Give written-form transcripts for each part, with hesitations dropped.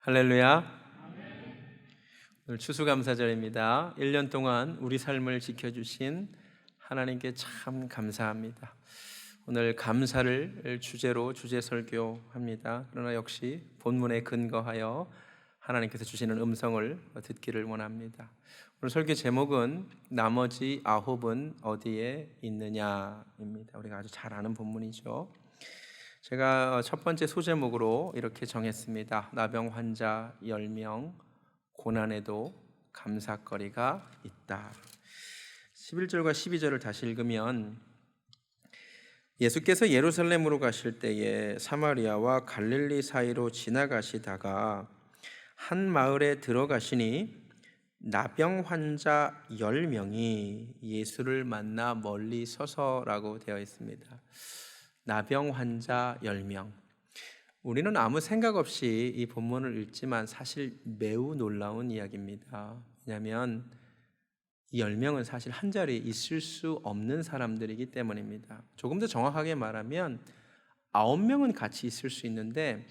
할렐루야. 오늘 추수감사절입니다. 1년 동안 우리 삶을 지켜주신 하나님께 참 감사합니다. 오늘 감사를 주제로 주제 설교합니다. 그러나 역시 본문에 근거하여 하나님께서 주시는 음성을 듣기를 원합니다. 오늘 설교 제목은 나머지 9은 어디에 있느냐입니다. 우리가 아주 잘 아는 본문이죠. 제가 첫 번째 소제목으로 이렇게 정했습니다. 나병 환자 10명, 고난에도 감사거리가 있다. 11절과 12절을 다시 읽으면, 예수께서 예루살렘으로 가실 때에 사마리아와 갈릴리 사이로 지나가시다가 한 마을에 들어가시니 나병 환자 10명이 예수를 만나 멀리 서서라고 되어 있습니다. 나병 환자 10명. 우리는 아무 생각 없이 이 본문을 읽지만 사실 매우 놀라운 이야기입니다. 왜냐하면 이 10명은 사실 한 자리에 있을 수 없는 사람들이기 때문입니다. 조금 더 정확하게 말하면 9명은 같이 있을 수 있는데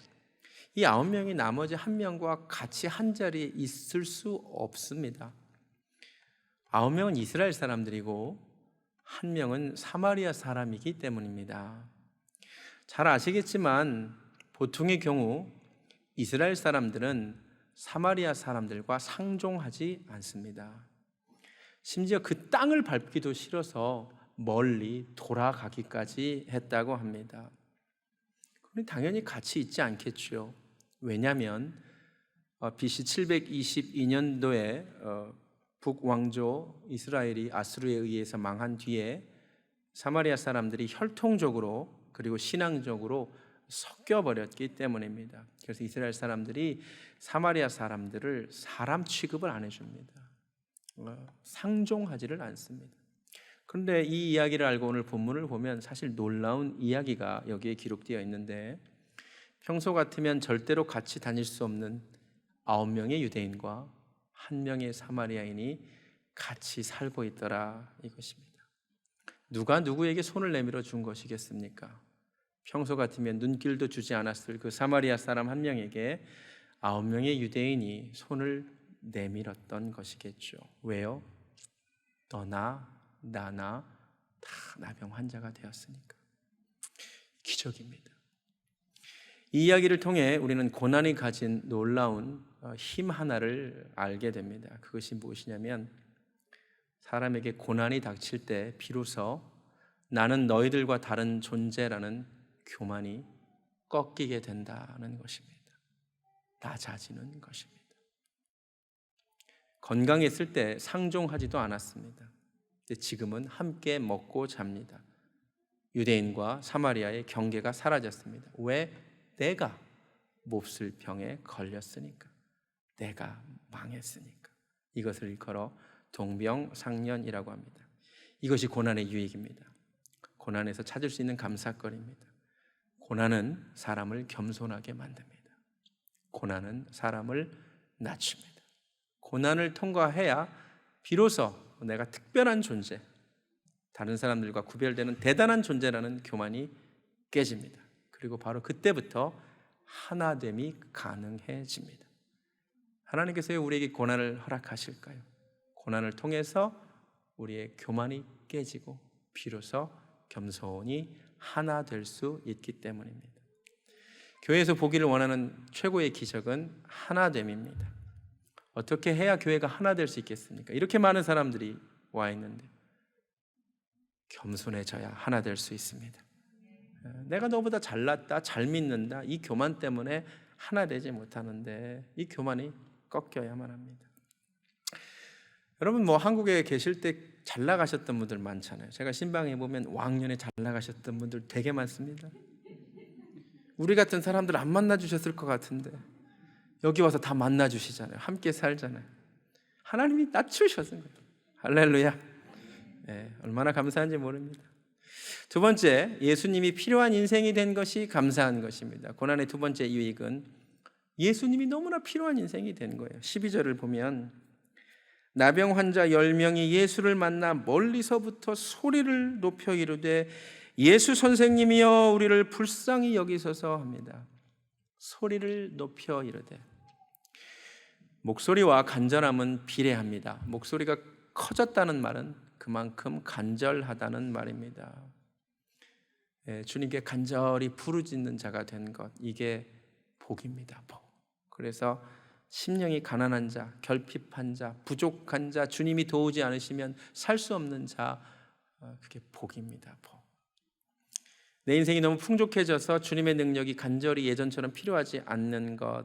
이 9명이 나머지 1명과 같이 한 자리에 있을 수 없습니다. 9명은 이스라엘 사람들이고 1명은 사마리아 사람이기 때문입니다. 잘 아시겠지만 보통의 경우 이스라엘 사람들은 사마리아 사람들과 상종하지 않습니다. 심지어 그 땅을 밟기도 싫어서 멀리 돌아가기까지 했다고 합니다. 그럼 당연히 같이 있지 않겠죠. 왜냐하면 BC 722년도에 북왕조 이스라엘이 아수르에 의해서 망한 뒤에 사마리아 사람들이 혈통적으로 그리고 신앙적으로 섞여버렸기 때문입니다. 그래서 이스라엘 사람들이 사마리아 사람들을 사람 취급을 안 해줍니다. 상종하지를 않습니다. 그런데 이 이야기를 알고 오늘 본문을 보면 사실 놀라운 이야기가 여기에 기록되어 있는데, 평소 같으면 절대로 같이 다닐 수 없는 9명의 유대인과 1명의 사마리아인이 같이 살고 있더라, 이것입니다. 누가 누구에게 손을 내밀어 준 것이겠습니까? 평소 같으면 눈길도 주지 않았을 그 사마리아 사람 1명에게 9명의 유대인이 손을 내밀었던 것이겠죠. 왜요? 너나 나나 다 나병 환자가 되었으니까. 기적입니다. 이 이야기를 통해 우리는 고난이 가진 놀라운 힘 하나를 알게 됩니다. 그것이 무엇이냐면, 사람에게 고난이 닥칠 때 비로소 나는 너희들과 다른 존재라는 교만이 꺾이게 된다는 것입니다. 낮아지는 것입니다. 건강했을 때 상종하지도 않았습니다. 근데 지금은 함께 먹고 잡니다. 유대인과 사마리아의 경계가 사라졌습니다. 왜? 내가 몹쓸 병에 걸렸으니까, 내가 망했으니까. 이것을 일컬어 동병상련이라고 합니다. 이것이 고난의 유익입니다. 고난에서 찾을 수 있는 감사거리입니다. 고난은 사람을 겸손하게 만듭니다. 고난은 사람을 낮춥니다. 고난을 통과해야 비로소 내가 특별한 존재, 다른 사람들과 구별되는 대단한 존재라는 교만이 깨집니다. 그리고 바로 그때부터 하나됨이 가능해집니다. 하나님께서 왜 우리에게 고난을 허락하실까요? 고난을 통해서 우리의 교만이 깨지고 비로소 겸손히 하나 될 수 있기 때문입니다. 교회에서 보기를 원하는 최고의 기적은 하나됨입니다. 어떻게 해야 교회가 하나 될 수 있겠습니까? 이렇게 많은 사람들이 와 있는데 겸손해져야 하나 될 수 있습니다. 내가 너보다 잘났다, 잘 믿는다, 이 교만 때문에 하나 되지 못하는데 이 교만이 꺾여야만 합니다. 여러분, 한국에 계실 때 잘 나가셨던 분들 많잖아요. 제가 신방에 보면 왕년에 잘 나가셨던 분들 되게 많습니다. 우리 같은 사람들 안 만나주셨을 것 같은데 여기 와서 다 만나주시잖아요. 함께 살잖아요. 하나님이 낮추셨은 거예요. 할렐루야. 네, 얼마나 감사한지 모릅니다. 두 번째, 예수님이 필요한 인생이 된 것이 감사한 것입니다. 고난의 두 번째 유익은 예수님이 너무나 필요한 인생이 된 거예요. 12절을 보면, 나병 환자 10명이 예수를 만나 멀리서부터 소리를 높여 이르되 예수 선생님이여 우리를 불쌍히 여기소서 합니다. 소리를 높여 이르되, 목소리와 간절함은 비례합니다. 목소리가 커졌다는 말은 그만큼 간절하다는 말입니다. 주님께 간절히 부르짖는 자가 된 것, 이게 복입니다. 복. 그래서 심령이 가난한 자, 결핍한 자, 부족한 자, 주님이 도우지 않으시면 살 수 없는 자, 그게 복입니다. 복. 내 인생이 너무 풍족해져서 주님의 능력이 간절히 예전처럼 필요하지 않는 것,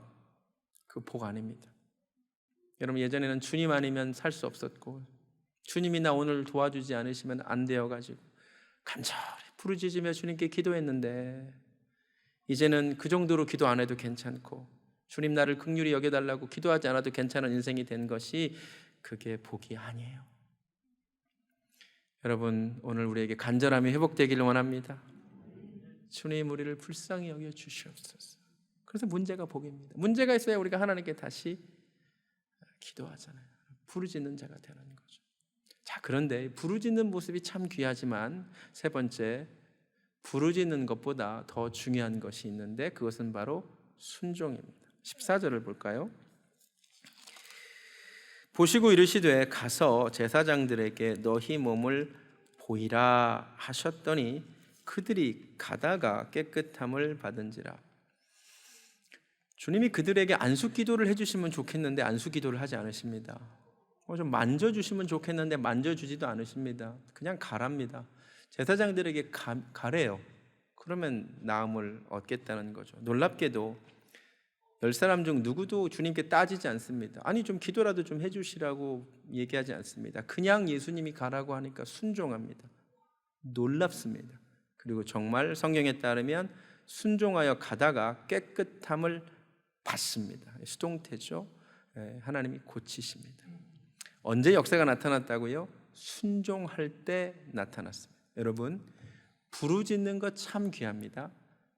그 복 아닙니다. 여러분, 예전에는 주님 아니면 살 수 없었고, 주님이 나 오늘 도와주지 않으시면 안 되어가지고 간절히 부르짖으며 주님께 기도했는데, 이제는 그 정도로 기도 안 해도 괜찮고 주님 나를 긍휼히 여겨달라고 기도하지 않아도 괜찮은 인생이 된 것이, 그게 복이 아니에요. 여러분, 오늘 우리에게 간절함이 회복되기를 원합니다. 주님, 우리를 불쌍히 여겨 주시옵소서. 그래서 문제가 복입니다. 문제가 있어야 우리가 하나님께 다시 기도하잖아요. 부르짖는 자가 되는 거죠. 자, 그런데 부르짖는 모습이 참 귀하지만, 세 번째, 부르짖는 것보다 더 중요한 것이 있는데, 그것은 바로 순종입니다. 14절을 볼까요? 보시고 이르시되 가서 제사장들에게 너희 몸을 보이라 하셨더니 그들이 가다가 깨끗함을 받은지라. 주님이 그들에게 안수기도를 해주시면 좋겠는데 안수기도를 하지 않으십니다. 좀 만져주시면 좋겠는데 만져주지도 않으십니다. 그냥 가랍니다. 제사장들에게 가래요. 그러면 나음을 얻겠다는 거죠. 놀랍게도 10사람 중 누구도 주님께 따지지 않습니다. 아니, 좀 기도라도 좀 해주시라고 얘기하지 않습니다. 그냥 예수님이 가라고 하니까 순종합니다. 놀랍습니다. 그리고 정말 성경에 따르면 순종하여 가다가 깨끗함을 받습니다. 수동태죠. 하나님이 고치십니다. 언제 역사가 나타났다고요? 순종할 때 나타났습니다. 여러분, 부르짖는 것 참 귀합니다.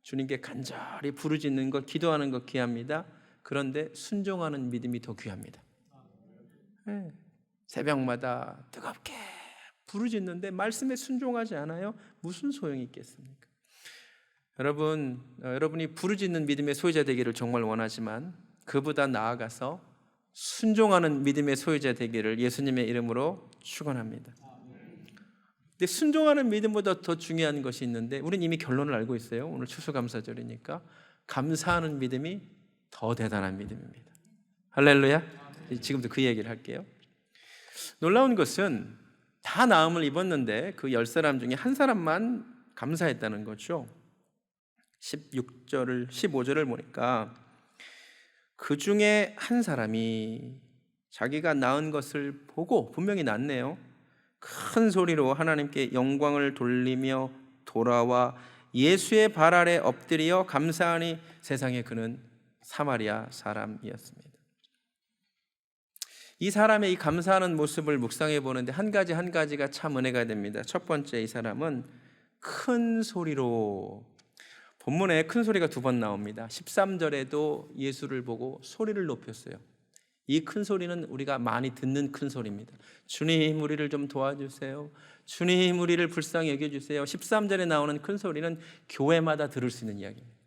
주님께 간절히 부르짖는 것, 기도하는 것 귀합니다. 그런데 순종하는 믿음이 더 귀합니다. 새벽마다 뜨겁게 부르짖는데 말씀에 순종하지 않아요? 무슨 소용이 있겠습니까? 여러분이 부르짖는 믿음의 소유자 되기를 정말 원하지만, 그보다 나아가서 순종하는 믿음의 소유자 되기를 예수님의 이름으로 축원합니다. 근데 순종하는 믿음보다 더 중요한 것이 있는데, 우리는 이미 결론을 알고 있어요. 오늘 추수감사절이니까 감사하는 믿음이 더 대단한 믿음입니다. 할렐루야. 지금도 그 얘기를 할게요. 놀라운 것은 다 나음을 입었는데 그 10사람 중에 한 사람만 감사했다는 거죠. 15절을 보니까 그 중에 한 사람이 자기가 낳은 것을 보고, 분명히 낳네요, 큰 소리로 하나님께 영광을 돌리며 돌아와 예수의 발 아래 엎드려 감사하니 세상에 그는 사마리아 사람이었습니다. 이 사람의 이 감사하는 모습을 묵상해 보는데 한 가지가 참 은혜가 됩니다. 첫 번째, 이 사람은 큰 소리로, 본문에 큰 소리가 2번 나옵니다. 13절에도 예수를 보고 소리를 높였어요. 이 큰 소리는 우리가 많이 듣는 큰 소리입니다. 주님, 우리를 좀 도와주세요. 주님, 우리를 불쌍히 여겨주세요. 13절에 나오는 큰 소리는 교회마다 들을 수 있는 이야기입니다.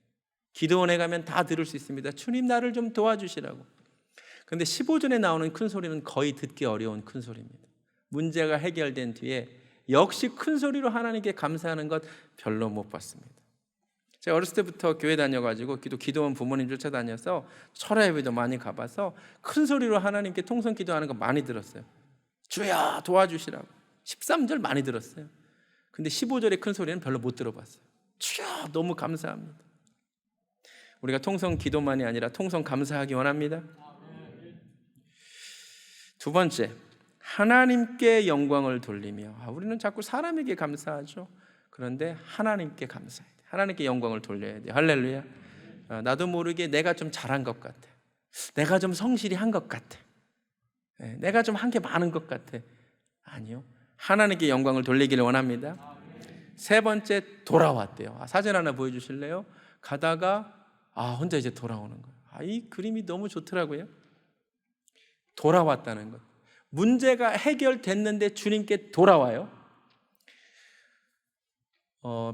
기도원에 가면 다 들을 수 있습니다. 주님, 나를 좀 도와주시라고. 그런데 15절에 나오는 큰 소리는 거의 듣기 어려운 큰 소리입니다. 문제가 해결된 뒤에 역시 큰 소리로 하나님께 감사하는 것 별로 못 봤습니다. 제가 어렸을 때부터 교회 다녀가지고 기도원 부모님 쫓아다녀서 철야 예배도 많이 가봐서 큰 소리로 하나님께 통성 기도하는 거 많이 들었어요. 주여 도와주시라고. 13절 많이 들었어요. 근데 15절의 큰 소리는 별로 못 들어봤어요. 주여 너무 감사합니다. 우리가 통성 기도만이 아니라 통성 감사하기 원합니다. 두 번째, 하나님께 영광을 돌리며. 우리는 자꾸 사람에게 감사하죠. 그런데 하나님께 감사해야 돼요. 하나님께 영광을 돌려야 돼요. 할렐루야. 나도 모르게 내가 좀 잘한 것 같아. 내가 좀 성실히 한 것 같아. 내가 좀 한 게 많은 것 같아. 아니요. 하나님께 영광을 돌리기를 원합니다. 세 번째, 돌아왔대요. 사진 하나 보여주실래요? 가다가 혼자 이제 돌아오는 거예요. 이 그림이 너무 좋더라고요. 돌아왔다는 것. 문제가 해결됐는데 주님께 돌아와요.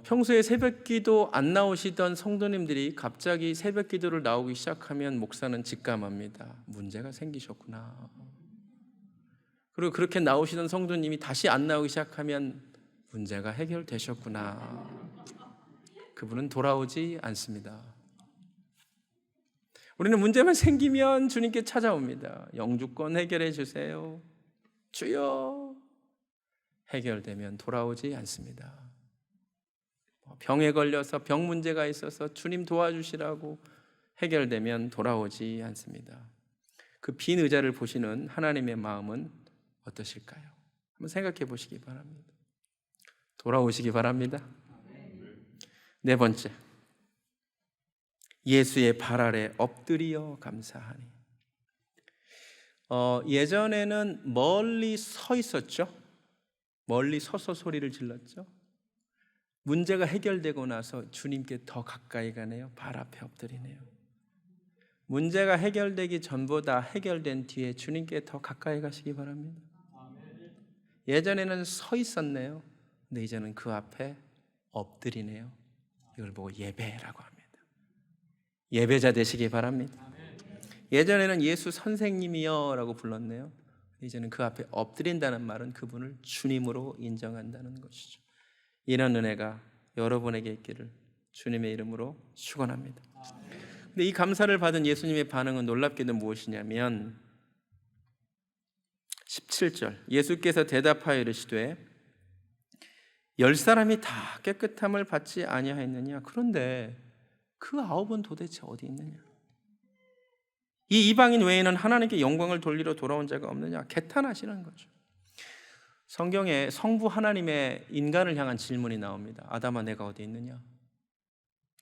평소에 새벽기도 안 나오시던 성도님들이 갑자기 새벽기도를 나오기 시작하면 목사는 직감합니다. 문제가 생기셨구나. 그리고 그렇게 나오시던 성도님이 다시 안 나오기 시작하면 문제가 해결되셨구나. 그분은 돌아오지 않습니다. 우리는 문제만 생기면 주님께 찾아옵니다. 영주권 해결해 주세요. 주여. 해결되면 돌아오지 않습니다. 병에 걸려서 병 문제가 있어서 주님 도와주시라고 해결되면 돌아오지 않습니다. 그 빈 의자를 보시는 하나님의 마음은 어떠실까요? 한번 생각해 보시기 바랍니다. 돌아오시기 바랍니다. 네 번째, 예수의 발 아래 엎드리어 감사하니. 예전에는 멀리 서 있었죠. 멀리 서서 소리를 질렀죠. 문제가 해결되고 나서 주님께 더 가까이 가네요. 발 앞에 엎드리네요. 문제가 해결되기 전보다 해결된 뒤에 주님께 더 가까이 가시기 바랍니다. 예전에는 서 있었네요. 근데 이제는 그 앞에 엎드리네요. 이걸 보고 예배라고 합니다. 예배자 되시기 바랍니다. 예전에는 예수 선생님이여 라고 불렀네요. 이제는 그 앞에 엎드린다는 말은 그분을 주님으로 인정한다는 것이죠. 이런 은혜가 여러분에게 있기를 주님의 이름으로 축원합니다. 근데 이 감사를 받은 예수님의 반응은 놀랍게도 무엇이냐면 17절, 예수께서 대답하여 이르시되 10사람이 다 깨끗함을 받지 아니하였느냐? 그런데 그 9은 도대체 어디 있느냐? 이 이방인 외에는 하나님께 영광을 돌리러 돌아온 자가 없느냐? 개탄하시는 거죠. 성경에 성부 하나님의 인간을 향한 질문이 나옵니다. 아담아, 내가 어디 있느냐?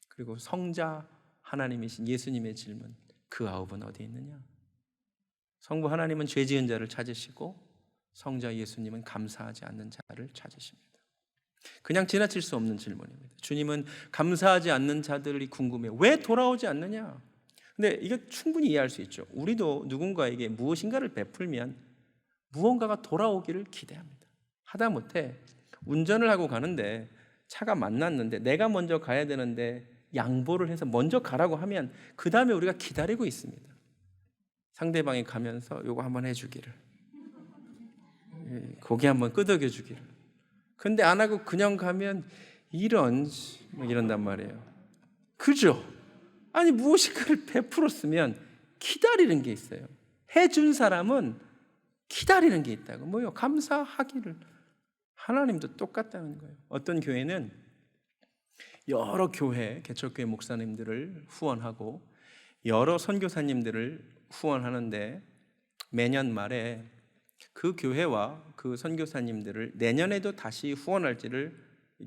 그리고 성자 하나님이신 예수님의 질문, 그 9은 어디 있느냐? 성부 하나님은 죄 지은 자를 찾으시고 성자 예수님은 감사하지 않는 자를 찾으십니다. 그냥 지나칠 수 없는 질문입니다. 주님은 감사하지 않는 자들이 궁금해요. 왜 돌아오지 않느냐? 근데 이거 충분히 이해할 수 있죠. 우리도 누군가에게 무엇인가를 베풀면 무언가가 돌아오기를 기대합니다. 하다못해 운전을 하고 가는데 차가 만났는데 내가 먼저 가야 되는데 양보를 해서 먼저 가라고 하면 그 다음에 우리가 기다리고 있습니다. 상대방이 가면서 요거 한번 해주기를, 고개 한번 끄덕여 주기를. 근데 안 하고 그냥 가면 이런단 말이에요. 그죠? 아니 무엇인가를 베풀었으면 기다리는 게 있어요. 해준 사람은 기다리는 게 있다고. 뭐요? 감사하기를. 하나님도 똑같다는 거예요. 어떤 교회는 여러 교회, 개척교회 목사님들을 후원하고 여러 선교사님들을 후원하는데 매년 말에 그 교회와 그 선교사님들을 내년에도 다시 후원할지를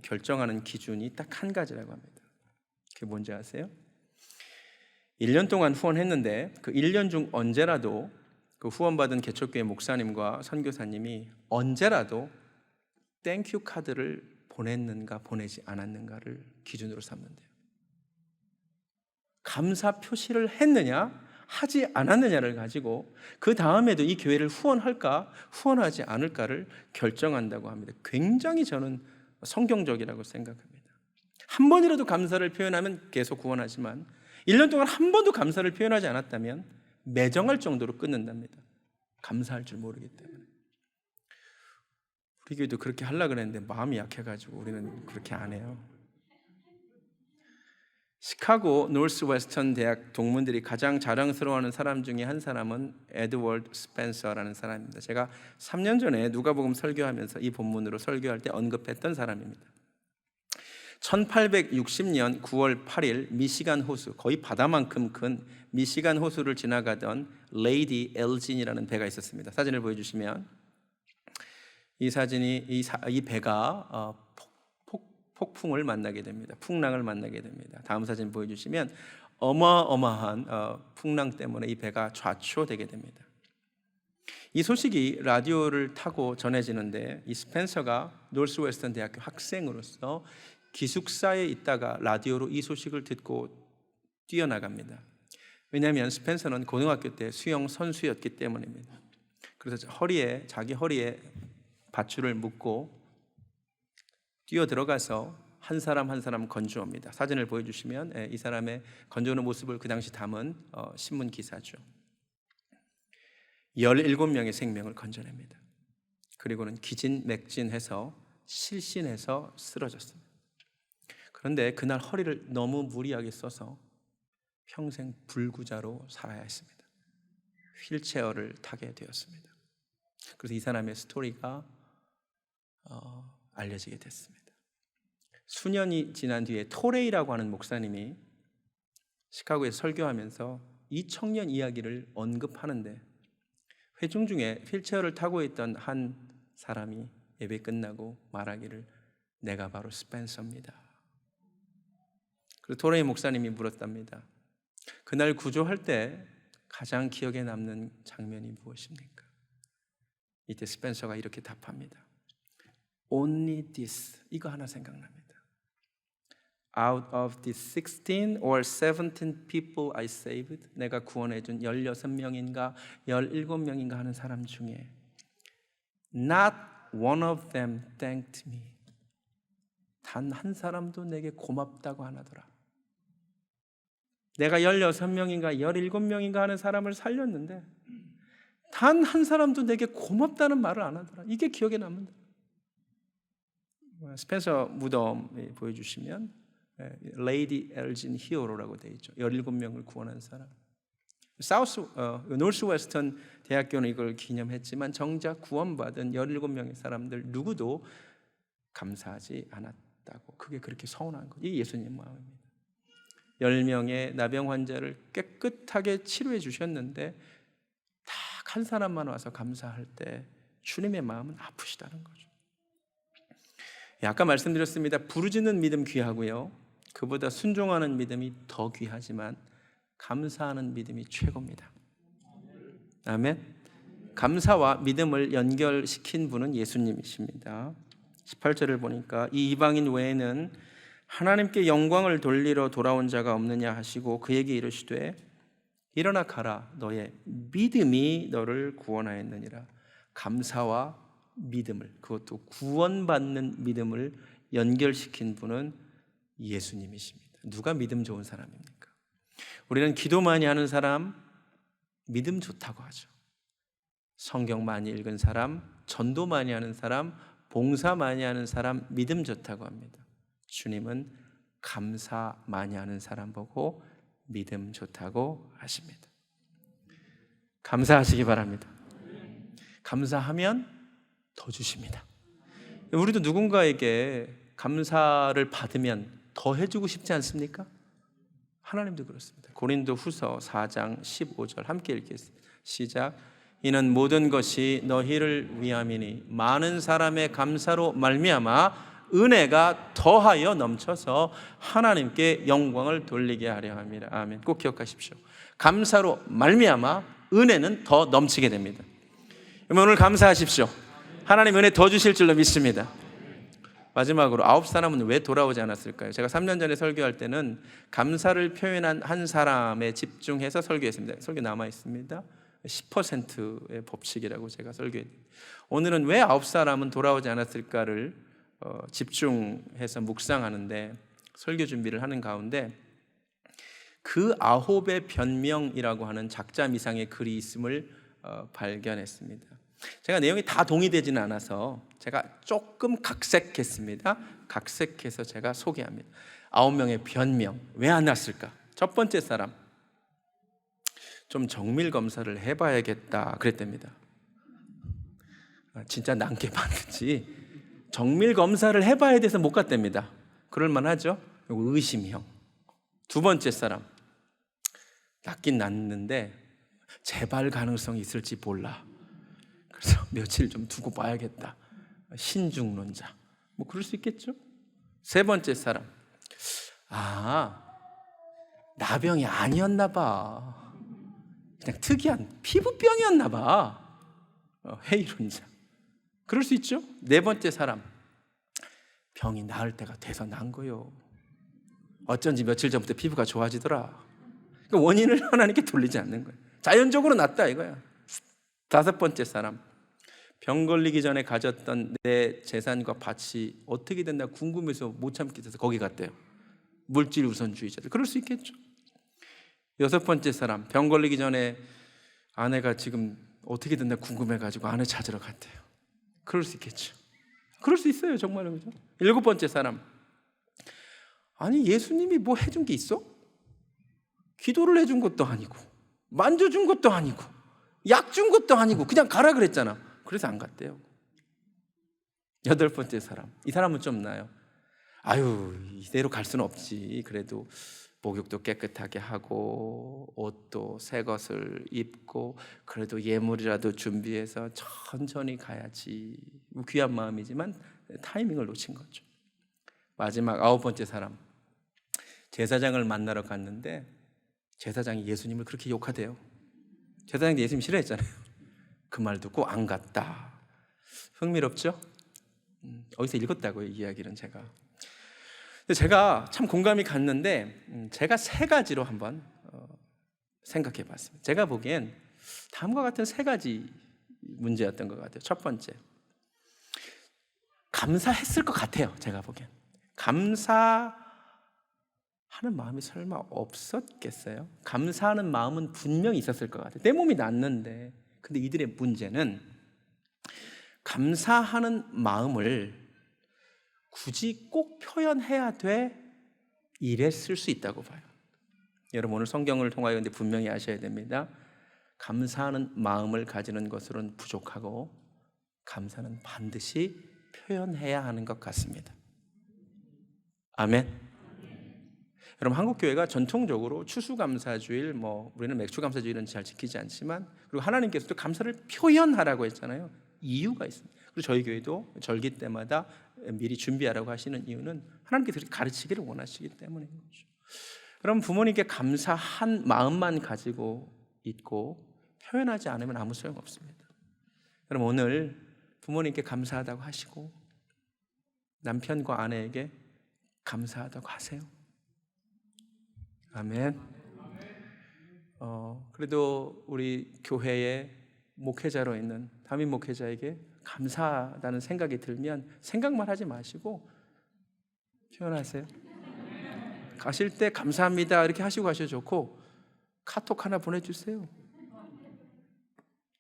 결정하는 기준이 딱 한 가지라고 합니다. 그게 뭔지 아세요? 1년 동안 후원했는데 그 1년 중 언제라도 그 후원받은 개척교회 목사님과 선교사님이 언제라도 땡큐 카드를 보냈는가 보내지 않았는가를 기준으로 삼는데요. 감사 표시를 했느냐 하지 않았느냐를 가지고 그 다음에도 이 교회를 후원할까 후원하지 않을까를 결정한다고 합니다. 굉장히 저는 성경적이라고 생각합니다. 한 번이라도 감사를 표현하면 계속 후원하지만 1년 동안 한 번도 감사를 표현하지 않았다면 매정할 정도로 끊는답니다. 감사할 줄 모르기 때문에. 우리 교회도 그렇게 하려고 그랬는데 마음이 약해가지고 우리는 그렇게 안 해요. 시카고 노스웨스턴 대학 동문들이 가장 자랑스러워하는 사람 중에 한 사람은 에드워드 스펜서라는 사람입니다. 제가 3년 전에 누가복음 설교하면서 이 본문으로 설교할 때 언급했던 사람입니다. 1860년 9월 8일 미시간 호수, 거의 바다만큼 큰 미시간 호수를 지나가던 레이디 엘진이라는 배가 있었습니다. 사진을 보여주시면 이 사진이 이 배가 폭풍을 만나게 됩니다. 풍랑을 만나게 됩니다. 다음 사진 보여주시면 어마어마한 풍랑 때문에 이 배가 좌초되게 됩니다. 이 소식이 라디오를 타고 전해지는데 이 스펜서가 노스웨스턴 대학교 학생으로서 기숙사에 있다가 라디오로 이 소식을 듣고 뛰어나갑니다. 왜냐하면 스펜서는 고등학교 때 수영 선수였기 때문입니다. 그래서 자기 허리에 밧줄을 묶고 뛰어 들어가서 한 사람 한 사람 건져옵니다. 사진을 보여주시면 이 사람의 건져오는 모습을 그 당시 담은 신문 기사죠. 17명의 생명을 건져냅니다. 그리고는 기진맥진해서 실신해서 쓰러졌습니다. 그런데 그날 허리를 너무 무리하게 써서 평생 불구자로 살아야 했습니다. 휠체어를 타게 되었습니다. 그래서 이 사람의 스토리가 알려지게 됐습니다. 수년이 지난 뒤에 토레이라고 하는 목사님이 시카고에서 설교하면서 이 청년 이야기를 언급하는데, 회중 중에 휠체어를 타고 있던 한 사람이 예배 끝나고 말하기를, 내가 바로 스펜서입니다. 그리고 토레이 목사님이 물었답니다. 그날 구조할 때 가장 기억에 남는 장면이 무엇입니까? 이때 스펜서가 이렇게 답합니다. Only this. 이거 하나 생각납니다. Out of the 16 or 17 people I saved, 내가 구원해준 16명인가 17명인가 하는 사람 중에 not one of them thanked me. 단 한 사람도 내게 고맙다고 안 하더라. 내가 16명인가 17명인가 하는 사람을 살렸는데 단 한 사람도 내게 고맙다는 말을 안 하더라. 이게 기억에 남는다. 스펜서 무덤 보여주시면 레이디 엘진 히어로라고 되어 있죠. 17명을 구원한 사람. 노스웨스턴 대학교는 이걸 기념했지만 정작 구원받은 17명의 사람들 누구도 감사하지 않았다고. 그게 그렇게 서운한 거예요. 이게 예수님 마음입니다. 10명의 나병 환자를 깨끗하게 치료해 주셨는데 딱 한 사람만 와서 감사할 때 주님의 마음은 아프시다는 거죠. 아까 말씀드렸습니다. 부르짖는 믿음 귀하고요, 그보다 순종하는 믿음이 더 귀하지만 감사하는 믿음이 최고입니다. 아멘. 감사와 믿음을 연결시킨 분은 예수님이십니다. 18절을 보니까 이 이방인 외에는 하나님께 영광을 돌리러 돌아온 자가 없느냐 하시고 그에게 이르시되 일어나 가라, 너의 믿음이 너를 구원하였느니라. 감사와 믿음을, 그것도 구원받는 믿음을 연결시킨 분은 예수님이십니다. 누가 믿음 좋은 사람입니까? 우리는 기도 많이 하는 사람 믿음 좋다고 하죠. 성경 많이 읽은 사람, 전도 많이 하는 사람, 봉사 많이 하는 사람 믿음 좋다고 합니다. 주님은 감사 많이 하는 사람 보고 믿음 좋다고 하십니다. 감사하시기 바랍니다. 감사하면 더 주십니다. 우리도 누군가에게 감사를 받으면 더 해주고 싶지 않습니까? 하나님도 그렇습니다. 고린도 후서 4장 15절 함께 읽겠습니다. 시작. 이는 모든 것이 너희를 위함이니 많은 사람의 감사로 말미암아 은혜가 더하여 넘쳐서 하나님께 영광을 돌리게 하려 함이라. 아멘. 꼭 기억하십시오. 감사로 말미암아 은혜는 더 넘치게 됩니다. 오늘 감사하십시오. 하나님 은혜 더 주실 줄로 믿습니다. 마지막으로 9사람은 왜 돌아오지 않았을까요? 제가 3년 전에 설교할 때는 감사를 표현한 한 사람에 집중해서 설교했습니다. 설교 남아 있습니다. 10%의 법칙이라고 제가 설교했습니다. 오늘은 왜 9사람은 돌아오지 않았을까를 집중해서 묵상하는데, 설교 준비를 하는 가운데 그 9의 변명이라고 하는 작자 미상의 글이 있음을 발견했습니다. 제가 내용이 다 동의되지는 않아서 제가 조금 각색했습니다. 각색해서 제가 소개합니다. 9명의 변명, 왜 안 왔을까? 첫 번째 사람, 좀 정밀 검사를 해봐야겠다 그랬답니다. 진짜 낫게 봤는지 정밀 검사를 해봐야 돼서 못 갔답니다. 그럴만하죠? 의심형. 두 번째 사람, 낫긴 낫는데 재발 가능성이 있을지 몰라. 그래서 며칠 좀 두고 봐야겠다. 신중론자. 뭐 그럴 수 있겠죠? 세 번째 사람, 나병이 아니었나 봐. 그냥 특이한 피부병이었나 봐. 회의론자. 그럴 수 있죠? 네 번째 사람, 병이 나을 때가 돼서 난 거요. 어쩐지 며칠 전부터 피부가 좋아지더라. 그러니까 원인을 하나님께 돌리지 않는 거예요. 자연적으로 낫다 이거야. 다섯 번째 사람, 병 걸리기 전에 가졌던 내 재산과 밭이 어떻게 됐나 궁금해서 못 참겠어서 거기 갔대요. 물질 우선주의자들. 그럴 수 있겠죠. 여섯 번째 사람, 병 걸리기 전에 아내가 지금 어떻게 됐나 궁금해가지고 아내 찾으러 갔대요. 그럴 수 있겠죠. 그럴 수 있어요, 정말로. 그죠? 일곱 번째 사람, 아니 예수님이 뭐 해준 게 있어? 기도를 해준 것도 아니고 만져준 것도 아니고 약 준 것도 아니고 그냥 가라 그랬잖아. 그래서 안 갔대요. 여덟 번째 사람, 이 사람은 좀 나아요. 아유, 이대로 갈 수는 없지. 그래도 목욕도 깨끗하게 하고 옷도 새 것을 입고 그래도 예물이라도 준비해서 천천히 가야지. 귀한 마음이지만 타이밍을 놓친 거죠. 마지막 아홉 번째 사람, 제사장을 만나러 갔는데 제사장이 예수님을 그렇게 욕하대요. 제사장이 예수님 싫어했잖아요. 그 말 듣고 안 갔다. 흥미롭죠? 어디서 읽었다고요, 이 이야기는. 제가 참 공감이 갔는데 제가 세 가지로 한번 생각해 봤습니다. 제가 보기엔 다음과 같은 세 가지 문제였던 것 같아요. 첫 번째, 감사했을 것 같아요. 제가 보기엔 감사하는 마음이 설마 없었겠어요? 감사하는 마음은 분명히 있었을 것 같아요. 내 몸이 낫는데. 근데 이들의 문제는 감사하는 마음을 굳이 꼭 표현해야 돼 이랬을 수 있다고 봐요. 여러분, 오늘 성경을 통하여 근데 분명히 아셔야 됩니다. 감사하는 마음을 가지는 것으로는 부족하고 감사는 반드시 표현해야 하는 것 같습니다. 아멘. 여러분, 한국 교회가 전통적으로 추수감사주일, 우리는 맥주감사주일은 잘 지키지 않지만, 그리고 하나님께서도 감사를 표현하라고 했잖아요. 이유가 있습니다. 그리고 저희 교회도 절기 때마다 미리 준비하라고 하시는 이유는 하나님께서 그렇게 가르치기를 원하시기 때문인 거죠. 그럼 부모님께 감사한 마음만 가지고 있고 표현하지 않으면 아무 소용 없습니다. 그럼 오늘 부모님께 감사하다고 하시고 남편과 아내에게 감사하다고 하세요. 아멘. 그래도 우리 교회에 목회자로 있는 담임 목회자에게 감사하다는 생각이 들면 생각만 하지 마시고 표현하세요. 가실 때 감사합니다 이렇게 하시고 가셔도 좋고 카톡 하나 보내주세요.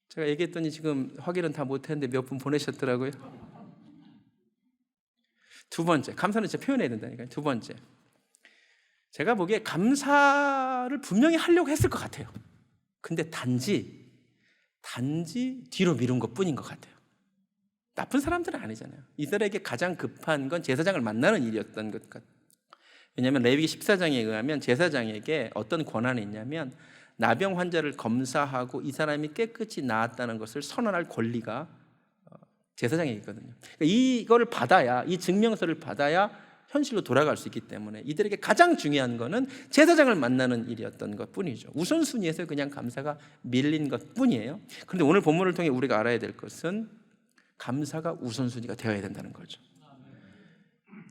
제가 얘기했더니 지금 확인은 다 못했는데 몇 분 보내셨더라고요. 두 번째, 감사는 진짜 표현해야 된다니까요. 두 번째, 제가 보기에 감사를 분명히 하려고 했을 것 같아요. 근데 단지 뒤로 미룬 것 뿐인 것 같아요. 나쁜 사람들은 아니잖아요. 이들에게 가장 급한 건 제사장을 만나는 일이었던 것 같아요. 왜냐하면 레위기 14장에 의하면 제사장에게 어떤 권한이 있냐면 나병 환자를 검사하고 이 사람이 깨끗이 나았다는 것을 선언할 권리가 제사장에게 있거든요. 그러니까 이거를 받아야, 이 증명서를 받아야 현실로 돌아갈 수 있기 때문에 이들에게 가장 중요한 것은 제사장을 만나는 일이었던 것 뿐이죠. 우선순위에서 그냥 감사가 밀린 것 뿐이에요. 그런데 오늘 본문을 통해 우리가 알아야 될 것은 감사가 우선순위가 되어야 된다는 거죠.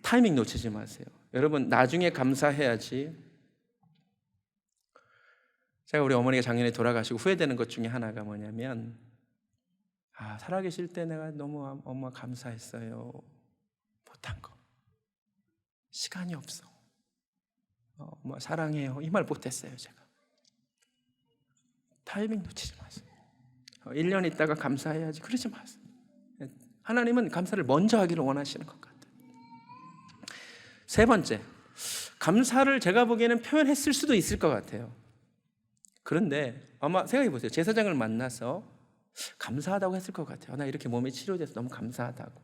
타이밍 놓치지 마세요. 여러분, 나중에 감사해야지. 제가 우리 어머니가 작년에 돌아가시고 후회되는 것 중에 하나가 뭐냐면 살아계실 때 내가 너무 엄마 감사했어요. 못한 거. 시간이 없어. 사랑해요. 이 말 못했어요, 제가. 타이밍 놓치지 마세요. 1년 있다가 감사해야지. 그러지 마세요. 하나님은 감사를 먼저 하기를 원하시는 것 같아요. 세 번째, 감사를 제가 보기에는 표현했을 수도 있을 것 같아요. 그런데 아마 생각해 보세요. 제사장을 만나서 감사하다고 했을 것 같아요. 나 이렇게 몸이 치료돼서 너무 감사하다고.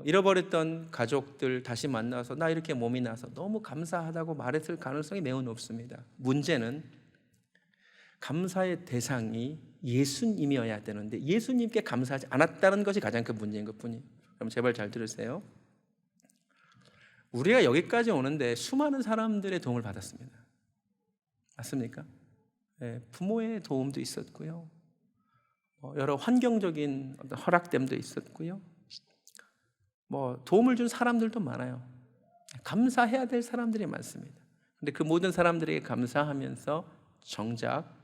잃어버렸던 가족들 다시 만나서 나 이렇게 몸이 나서 너무 감사하다고 말했을 가능성이 매우 높습니다. 문제는 감사의 대상이 예수님이어야 되는데 예수님께 감사하지 않았다는 것이 가장 큰 문제인 것뿐이에요. 그럼 제발 잘 들으세요. 우리가 여기까지 오는데 수많은 사람들의 도움을 받았습니다. 맞습니까? 네, 부모의 도움도 있었고요. 여러 환경적인 허락됨도 있었고요. 도움을 준 사람들도 많아요. 감사해야 될 사람들이 많습니다. 근데 그 모든 사람들에게 감사하면서 정작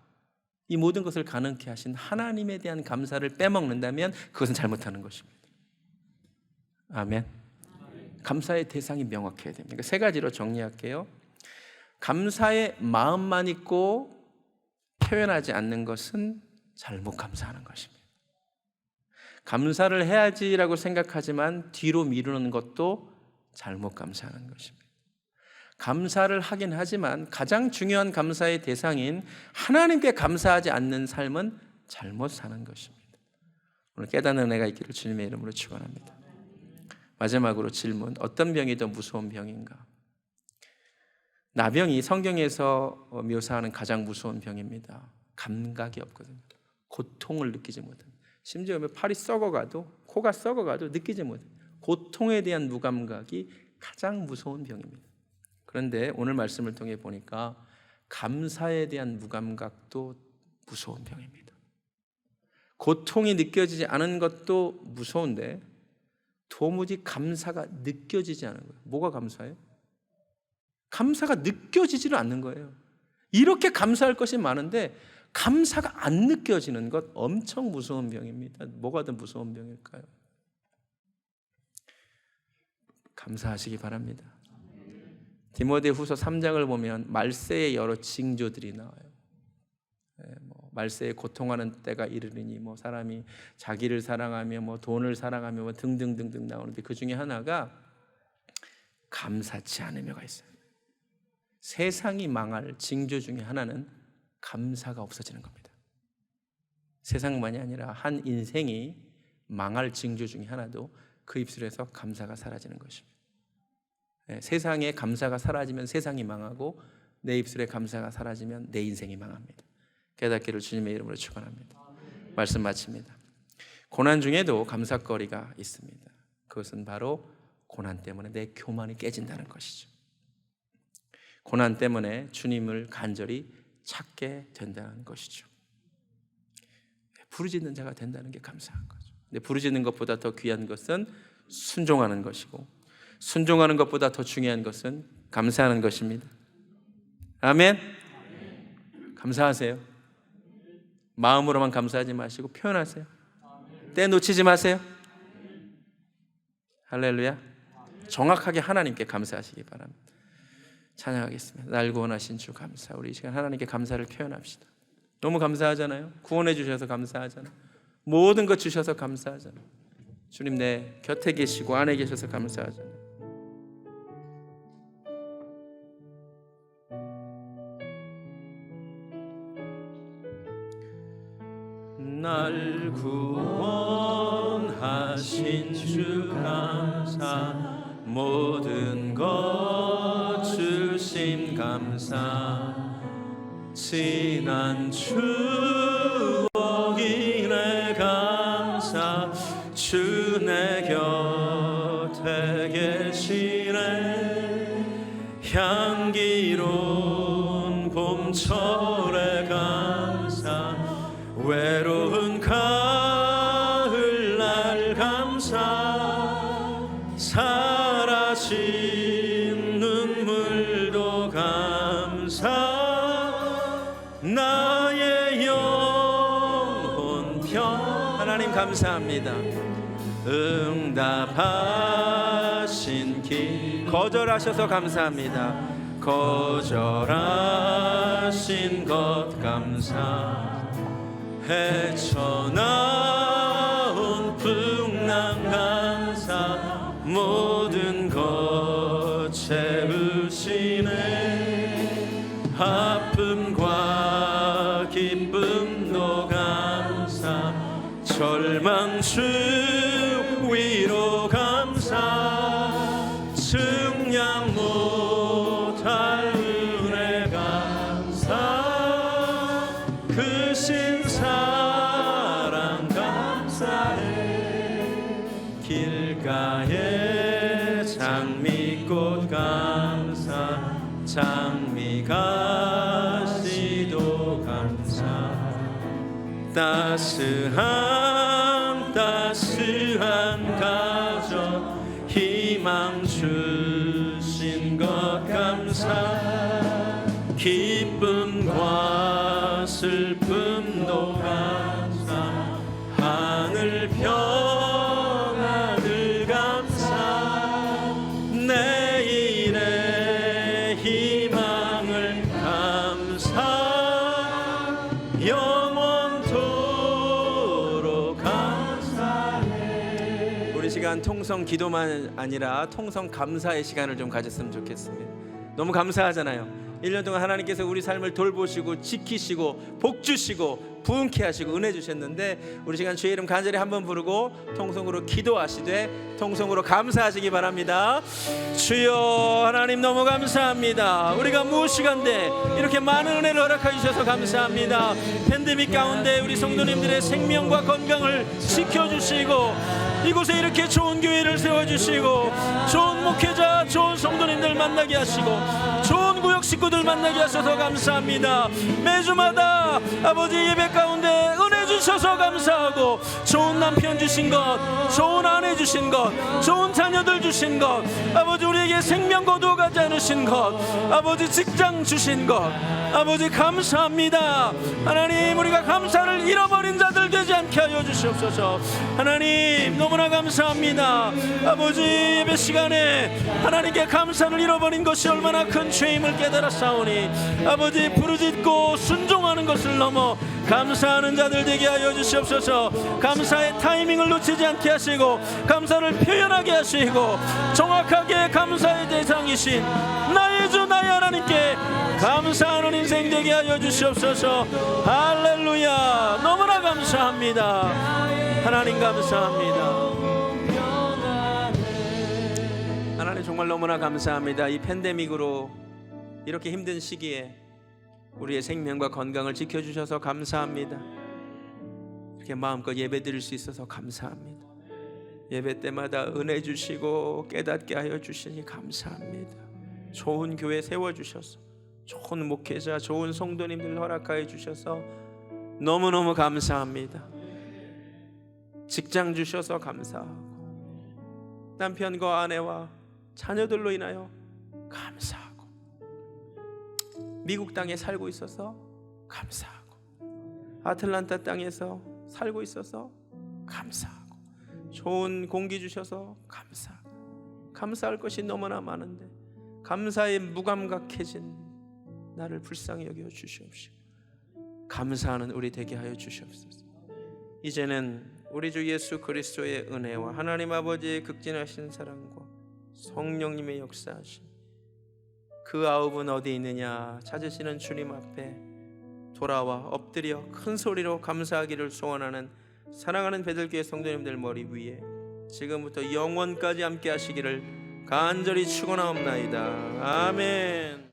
이 모든 것을 가능케 하신 하나님에 대한 감사를 빼먹는다면 그것은 잘못하는 것입니다. 아멘. 감사의 대상이 명확해야 됩니다. 세 가지로 정리할게요. 감사의 마음만 있고 표현하지 않는 것은 잘못 감사하는 것입니다. 감사를 해야지라고 생각하지만 뒤로 미루는 것도 잘못 감사하는 것입니다. 감사를 하긴 하지만 가장 중요한 감사의 대상인 하나님께 감사하지 않는 삶은 잘못 사는 것입니다. 오늘 깨닫는 은혜가 있기를 주님의 이름으로 축원합니다. 마지막으로 질문, 어떤 병이 더 무서운 병인가? 나병이 성경에서 묘사하는 가장 무서운 병입니다. 감각이 없거든요. 고통을 느끼지 못합니다. 심지어 팔이 썩어가도, 코가 썩어가도 느끼지 못해요. 고통에 대한 무감각이 가장 무서운 병입니다. 그런데 오늘 말씀을 통해 보니까 감사에 대한 무감각도 무서운 병입니다. 고통이 느껴지지 않은 것도 무서운데 도무지 감사가 느껴지지 않은 거예요. 뭐가 감사해요? 감사가 느껴지지를 않는 거예요. 이렇게 감사할 것이 많은데 감사가 안 느껴지는 것, 엄청 무서운 병입니다. 뭐가 더 무서운 병일까요? 감사하시기 바랍니다. 디모데후서 3장을 보면 말세의 여러 징조들이 나와요. 말세에 고통하는 때가 이르리니 사람이 자기를 사랑하며 돈을 사랑하며 등등등등 나오는데 그 중에 하나가 감사치 않으며가 있어요. 세상이 망할 징조 중에 하나는 감사가 없어지는 겁니다. 세상만이 아니라 한 인생이 망할 징조 중에 하나도 그 입술에서 감사가 사라지는 것입니다. 세상에 감사가 사라지면 세상이 망하고 내 입술에 감사가 사라지면 내 인생이 망합니다. 깨닫기를 주님의 이름으로 축원합니다. 말씀 마칩니다. 고난 중에도 감사거리가 있습니다. 그것은 바로 고난 때문에 내 교만이 깨진다는 것이죠. 고난 때문에 주님을 간절히 찾게 된다는 것이죠. 부르짖는 자가 된다는 게 감사한 거죠. 근데 부르짖는 것보다 더 귀한 것은 순종하는 것이고, 순종하는 것보다 더 중요한 것은 감사하는 것입니다. 아멘. 감사하세요. 마음으로만 감사하지 마시고 표현하세요. 때 놓치지 마세요. 할렐루야. 정확하게 하나님께 감사하시기 바랍니다. 찬양하겠습니다. 날 구원하신 주 감사. 우리 이 시간 하나님께 감사를 표현합시다. 너무 감사하잖아요. 구원해 주셔서 감사하잖아요. 모든 것 주셔서 감사하잖아요. 주님 내 곁에 계시고 안에 계셔서 감사하잖아요. 날 구원하신 주 감사, 모든 것 주심 감사, 지난 추억이네 감사, 주 내 곁에 계시네, 향기로운 봄철의 감사, 외로운 가을날 감사, 사라진 눈물도 감사, 나의 영혼 평. 하나님 감사합니다. 응답하신 길, 거절하셔서 감사합니다. 거절하신 것 감사, 헤쳐나온 풍랑 감사, 모든 것 채우시네, 아픔과 기쁨도 감사, 절망 주위로 감사, 증량 못할 은혜 감사, 그 신사랑 감사해, 길가에 장미꽃 감사, 장미가시도 감사, 따스한 가정 희망 주신 것 감사, 기쁨과 슬픔 영혼도 감사, 하늘 평안을 감사, 내일의 희망을 감사, 영원토록 감사해. 우리 시간 통성 기도만 아니라 통성 감사의 시간을 좀 가졌으면 좋겠습니다. 너무 감사하잖아요. 1년 동안 하나님께서 우리 삶을 돌보시고 지키시고 복 주시고 부흥케 하시고 은혜 주셨는데, 우리 시간 주의 이름 간절히 한번 부르고 통성으로 기도하시되 통성으로 감사하시기 바랍니다. 주여 하나님 너무 감사합니다. 우리가 무엇이간데 이렇게 많은 은혜를 허락해 주셔서 감사합니다. 팬데믹 가운데 우리 성도님들의 생명과 건강을 지켜주시고 이곳에 이렇게 좋은 교회를 세워주시고 좋은 목회자, 좋은 성도님들 만나게 하시고 좋은 구역 식구들 만나게 하셔서 감사합니다. 매주마다 아버지 예배 가운데 은혜 주셔서 감사하고, 좋은 남편 주신 것, 좋은 아내 주신 것, 좋은 자녀들 주신 것, 아버지 우리에게 생명 거두어가지 않으신 것, 아버지 직장 주신 것, 아버지 감사합니다. 하나님 우리가 감사를 잃어버린 자들 되지 않게 하여 주시옵소서. 하나님 너무나 감사합니다. 아버지 예배 시간에 하나님께 감사를 잃어버린 것이 얼마나 큰 죄임을 깨달았사오니 아버지 부르짖고 순종하는 것을 넘어 감사하는 자들 되게 하여 주시옵소서. 감사의 타이밍을 놓치지 않게 하시고 감사를 표현하게 하시고 정확하게 감사의 대상이신 나의 주 나의 하나님께 감사하는 인생 되게 하여 주시옵소서. 할렐루야. 너무나 감사합니다. 하나님 감사합니다. 하나님 정말 너무나 감사합니다. 이 팬데믹으로 이렇게 힘든 시기에 우리의 생명과 건강을 지켜주셔서 감사합니다. 이렇게 마음껏 예배 드릴 수 있어서 감사합니다. 예배 때마다 은혜 주시고 깨닫게 하여 주시니 감사합니다. 좋은 교회 세워주셔서 좋은 목회자, 좋은 성도님들 허락하여 주셔서 너무너무 감사합니다. 직장 주셔서 감사하고 남편과 아내와 자녀들로 인하여 감사하고 미국 땅에 살고 있어서 감사하고 아틀란타 땅에서 살고 있어서 감사하고 좋은 공기 주셔서 감사하고 감사할 것이 너무나 많은데 감사에 무감각해진 나를 불쌍히 여겨 주시옵시고 감사하는 우리 되게 하여 주시옵소서. 이제는 우리 주 예수 그리스도의 은혜와 하나님 아버지의 극진하신 사랑과 성령님의 역사하심, 그 아홉은 어디 있느냐 찾으시는 주님 앞에 돌아와 엎드려 큰 소리로 감사하기를 소원하는 사랑하는 베들교회 성도님들 머리 위에 지금부터 영원까지 함께 하시기를 간절히 축원하옵나이다. 아멘.